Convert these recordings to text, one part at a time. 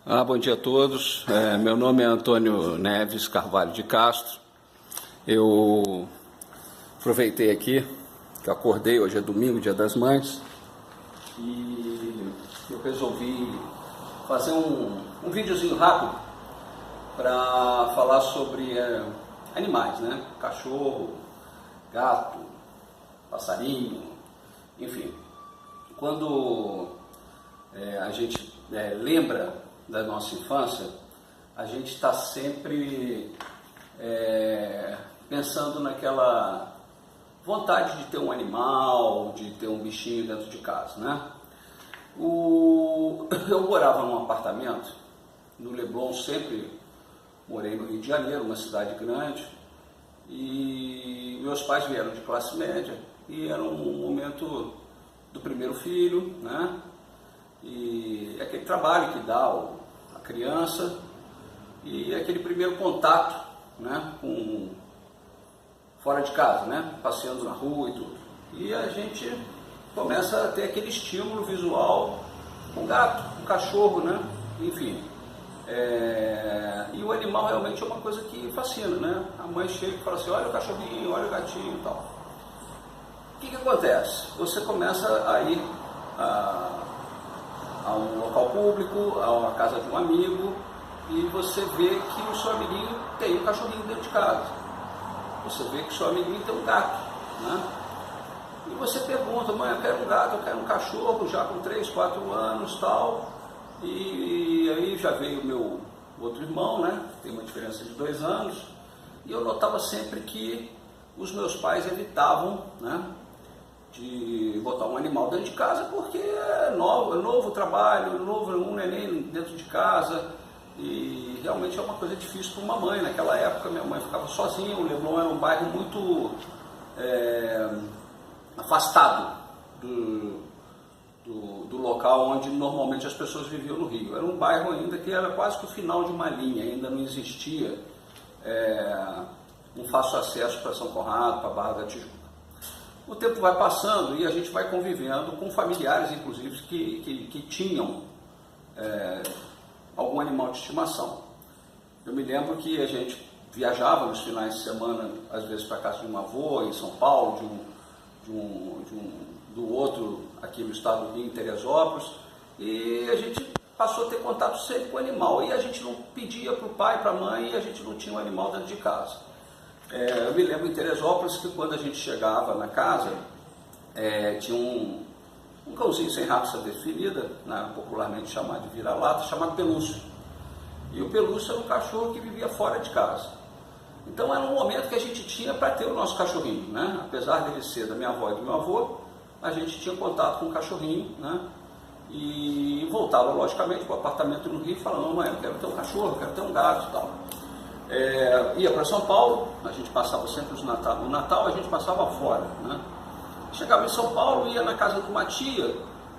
Bom dia a todos. Meu nome é Antônio Neves Carvalho de Castro. Eu aproveitei aqui que eu acordei, hoje é domingo, Dia das Mães, e eu resolvi fazer um videozinho rápido para falar sobre animais, né? Cachorro, gato, passarinho, enfim. Quando a gente lembra da nossa infância, a gente está sempre pensando naquela vontade de ter um animal, de ter um bichinho dentro de casa, né? Eu morava num apartamento no Leblon, sempre morei no Rio de Janeiro, uma cidade grande, e meus pais vieram de classe média e era um momento do primeiro filho, né? E aquele trabalho que dá a criança e aquele primeiro contato, né, com fora de casa, né, passeando na rua e tudo. E a gente começa a ter aquele estímulo visual com gato, com cachorro, né, enfim. E o animal realmente é uma coisa que fascina, né? A mãe chega e fala assim: olha o cachorrinho, olha o gatinho e tal. O que acontece? Você começa a ir a um local público, a uma casa de um amigo, e você vê que o seu amiguinho tem um cachorrinho dentro de casa. Você vê que o seu amiguinho tem um gato, né? E você pergunta: mãe, eu quero um gato, eu quero um cachorro, já com 3, 4 anos, tal. E aí já veio o meu outro irmão, né? Tem uma diferença de 2 anos. E eu notava sempre que os meus pais evitavam, né, de botar um animal dentro de casa, porque é novo trabalho, um neném dentro de casa, e realmente é uma coisa difícil para uma mãe. Naquela época minha mãe ficava sozinha, o Leblon era um bairro muito afastado do local onde normalmente as pessoas viviam no Rio. Era um bairro ainda que era quase que o final de uma linha, ainda não existia um fácil acesso para São Conrado, para Barra da Tijuca. O tempo vai passando e a gente vai convivendo com familiares, inclusive, que tinham algum animal de estimação. Eu me lembro que a gente viajava nos finais de semana, às vezes para casa de um avô em São Paulo, do outro aqui no estado do Rio, em Teresópolis, e a gente passou a ter contato sempre com o animal. E a gente não pedia para o pai, para a mãe, e a gente não tinha um animal dentro de casa. Eu me lembro em Teresópolis que quando a gente chegava na casa, tinha um cãozinho sem raça definida, né, popularmente chamado de vira-lata, chamado Pelúcio. E o Pelúcio era um cachorro que vivia fora de casa. Então era um momento que a gente tinha para ter o nosso cachorrinho, né? Apesar dele ser da minha avó e do meu avô, a gente tinha contato com o cachorrinho, né? E voltava logicamente para o apartamento no Rio falando: mãe, eu quero ter um cachorro, eu quero ter um gato e tal. Ia para São Paulo, a gente passava sempre o Natal. No Natal a gente passava fora, né? Chegava em São Paulo, ia na casa de uma tia,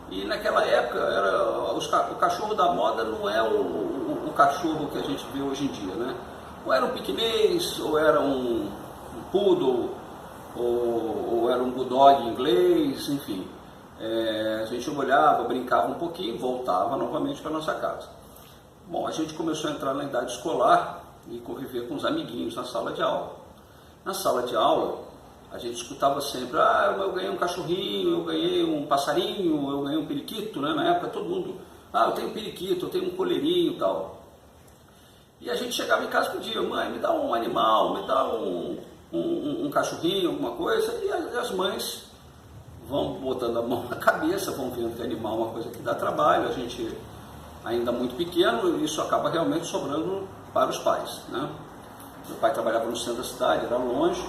e naquela época o cachorro da moda não é o cachorro que a gente vê hoje em dia, né? Ou era um piquinês, ou era um poodle, ou era um bulldog inglês, enfim. A gente olhava, brincava um pouquinho, voltava novamente para nossa casa. Bom, a gente começou a entrar na idade escolar e conviver com os amiguinhos na sala de aula. Na sala de aula, a gente escutava sempre: eu ganhei um cachorrinho, eu ganhei um passarinho, eu ganhei um periquito, né? Na época todo mundo: eu tenho um periquito, eu tenho um coleirinho e tal. E a gente chegava em casa e pedia: mãe, me dá um animal, me dá um cachorrinho, alguma coisa. E as mães vão botando a mão na cabeça, vão vendo que animal é uma coisa que dá trabalho, a gente ainda muito pequeno, e isso acaba realmente sobrando para os pais, né? Meu pai trabalhava no centro da cidade, era longe,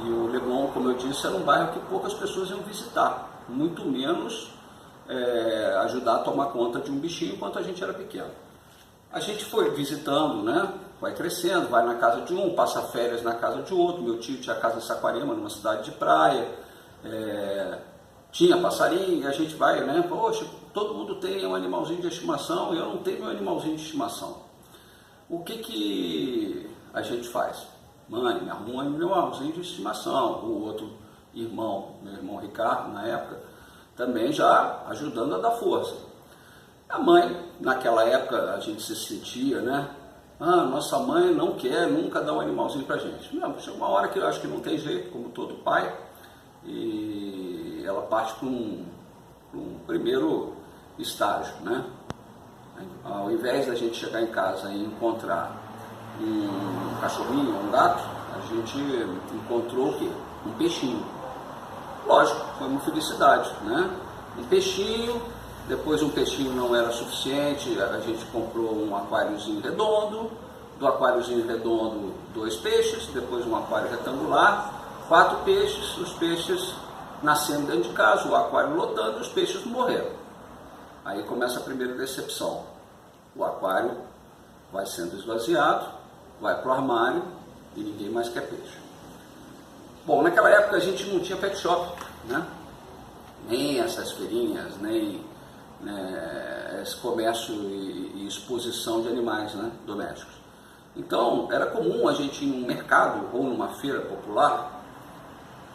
e o Leblon, como eu disse, era um bairro que poucas pessoas iam visitar, muito menos ajudar a tomar conta de um bichinho enquanto a gente era pequeno. A gente foi visitando, né? Vai crescendo, vai na casa de um, passa férias na casa de outro. Meu tio tinha casa em Saquarema, numa cidade de praia, tinha passarinho, e a gente vai, né? Poxa, todo mundo tem um animalzinho de estimação e eu não tenho um animalzinho de estimação. O que a gente faz? Mãe, me arruma um animalzinho de estimação. O outro irmão, meu irmão Ricardo, na época, também já ajudando a dar força. A mãe, naquela época, a gente se sentia, né? Ah, nossa mãe não quer nunca dar um animalzinho pra gente. Não, chega uma hora que eu acho que não tem jeito, como todo pai, e ela parte para um primeiro estágio, né? Ao invés da gente chegar em casa e encontrar um cachorrinho, um gato, a gente encontrou o quê? Um peixinho. Lógico, foi uma felicidade, né? Um peixinho, depois um peixinho não era suficiente, a gente comprou um aquáriozinho redondo, do aquáriozinho redondo 2 peixes, depois um aquário retangular, 4 peixes, os peixes nascendo dentro de casa, o aquário lotando, os peixes morreram. Aí começa a primeira decepção, o aquário vai sendo esvaziado, vai para o armário e ninguém mais quer peixe. Bom, naquela época a gente não tinha pet shop, né? Nem essas feirinhas, nem esse comércio e exposição de animais, né, domésticos. Então, era comum a gente ir num mercado ou numa feira popular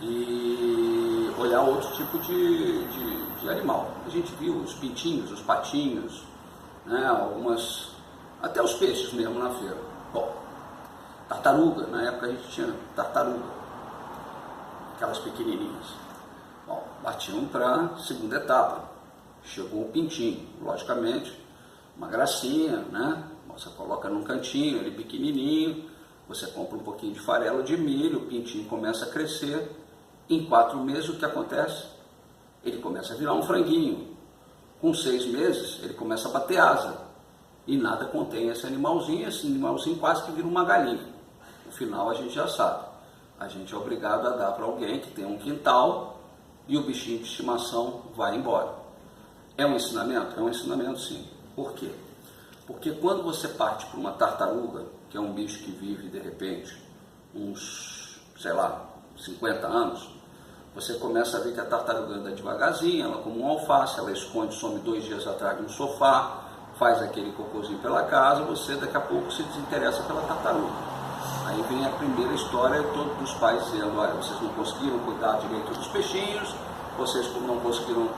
e olhar outro tipo de animal. A gente viu os pintinhos, os patinhos, né, até os peixes mesmo na feira. Bom, tartaruga, na época a gente tinha tartaruga, aquelas pequenininhas. Bom, batiam para a segunda etapa. Chegou o pintinho, logicamente, uma gracinha, né? Você coloca num cantinho, ele pequenininho, você compra um pouquinho de farelo de milho, o pintinho começa a crescer. Em 4 meses o que acontece? Ele começa a virar um franguinho. Com 6 meses ele começa a bater asa. E nada contém esse animalzinho quase que vira uma galinha. No final a gente já sabe. A gente é obrigado a dar para alguém que tem um quintal e o bichinho de estimação vai embora. É um ensinamento? É um ensinamento, sim. Por quê? Porque quando você parte para uma tartaruga, que é um bicho que vive, de repente, uns, 50 anos, você começa a ver que a tartaruga anda devagarzinho, ela como um alface, ela esconde, some 2 dias atrás no sofá, faz aquele cocôzinho pela casa, você daqui a pouco se desinteressa pela tartaruga. Aí vem a primeira história, todos os pais dizendo, olha, vocês não conseguiram cuidar direito dos peixinhos, vocês não conseguiram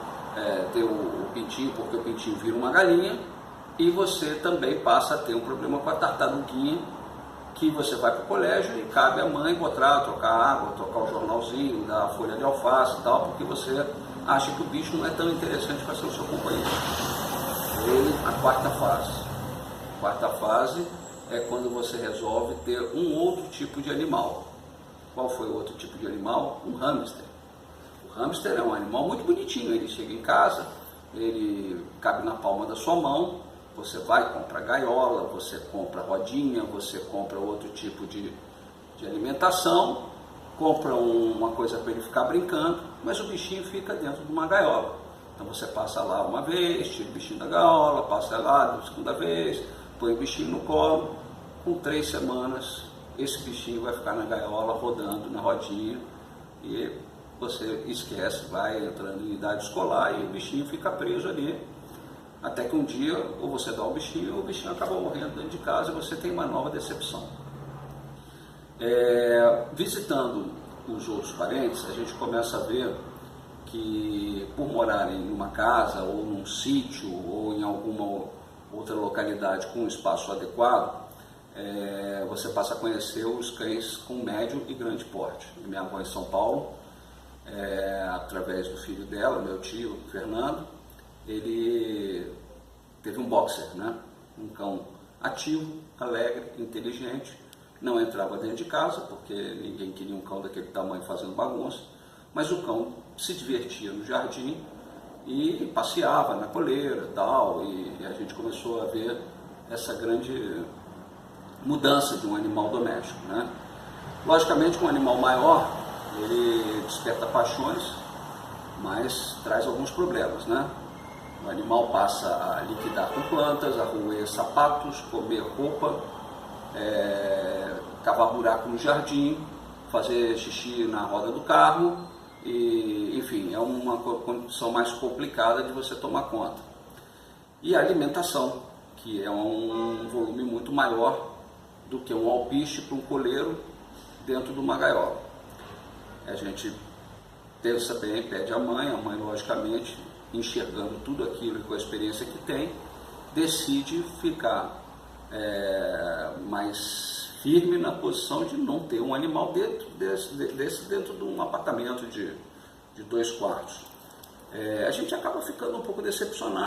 ter o pintinho, porque o pintinho vira uma galinha, e você também passa a ter um problema com a tartaruguinha, que você vai para o colégio e cabe a mãe botar, trocar água, trocar o jornalzinho, dar a folha de alface e tal, porque você acha que o bicho não é tão interessante para ser o seu companheiro. A quarta fase. A quarta fase é quando você resolve ter um outro tipo de animal. Qual foi o outro tipo de animal? Um hamster. O hamster é um animal muito bonitinho, ele chega em casa, ele cabe na palma da sua mão, você vai, compra gaiola, você compra rodinha, você compra outro tipo de alimentação, compra uma coisa para ele ficar brincando, mas o bichinho fica dentro de uma gaiola. Então você passa lá uma vez, tira o bichinho da gaiola, passa lá a segunda vez, põe o bichinho no colo, com 3 semanas esse bichinho vai ficar na gaiola rodando na rodinha e você esquece, vai entrando em idade escolar e o bichinho fica preso ali, até que um dia ou você dá o bichinho acaba morrendo dentro de casa e você tem uma nova decepção. Visitando os outros parentes, a gente começa a ver que por morarem numa casa ou num sítio ou em alguma outra localidade com um espaço adequado, você passa a conhecer os cães com médio e grande porte. Minha avó em São Paulo, através do filho dela, meu tio Fernando, ele teve um boxer, né? Um cão ativo, alegre, inteligente, não entrava dentro de casa porque ninguém queria um cão daquele tamanho fazendo bagunça, mas o cão se divertia no jardim e passeava na coleira e tal, e a gente começou a ver essa grande mudança de um animal doméstico, né? Logicamente, um animal maior, ele desperta paixões, mas traz alguns problemas, né? O animal passa a liquidar com plantas, a roer sapatos, comer roupa, cavar buraco no jardim, fazer xixi na roda do carro, e, enfim, é uma condição mais complicada de você tomar conta. E a alimentação, que é um volume muito maior do que um alpiste para um coleiro dentro de uma gaiola. A gente pensa bem, pede à mãe logicamente enxergando tudo aquilo e com a experiência que tem, decide ficar mais firme na posição de não ter um animal dentro de um apartamento de 2 quartos. A gente acaba ficando um pouco decepcionado.